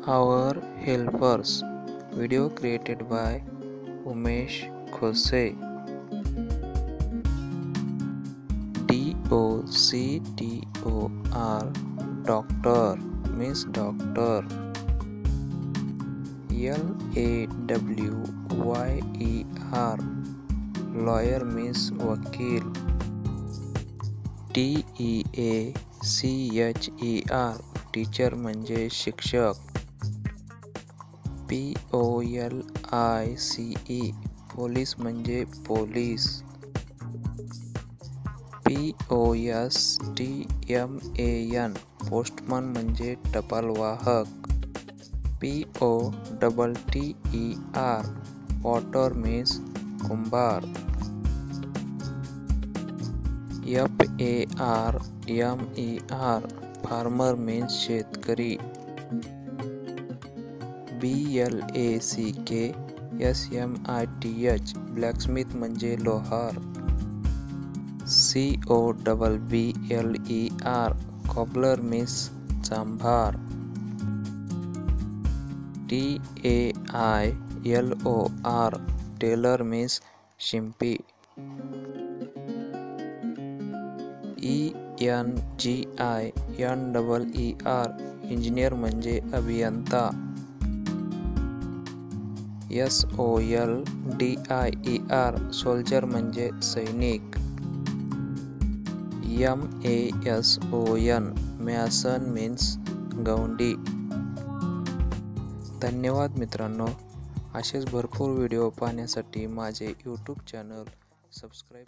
Our helpers. Video created by Umesh Khose. DOCTOR. Doctor means doctor. LAWYER. Lawyer means wakil. TEACHER. Teacher म्हणजे शिक्षक. POLICE. Police म्हणजे police. POSTMAN. Postman म्हणजे टपालवाहक. POTTER. Potter means कुंभार. FARMER. Farmer means शेतकरी. BLACKSMITH. ब्लॅकस्मिथ म्हणजे लोहार. COBBLER. Cobbler means चांभार. TAILOR. Teller means शिंपी. ENGINEER. Engineer म्हणजे अभियंता. SOLDIER. Soldier म्हणजे सैनिक. MASON. मॅसन मीन्स गवंडी. धन्यवाद मित्रांनो. असेच भरपूर व्हिडिओ पाहण्यासाठी माझे यूट्यूब चॅनल सबस्क्राईब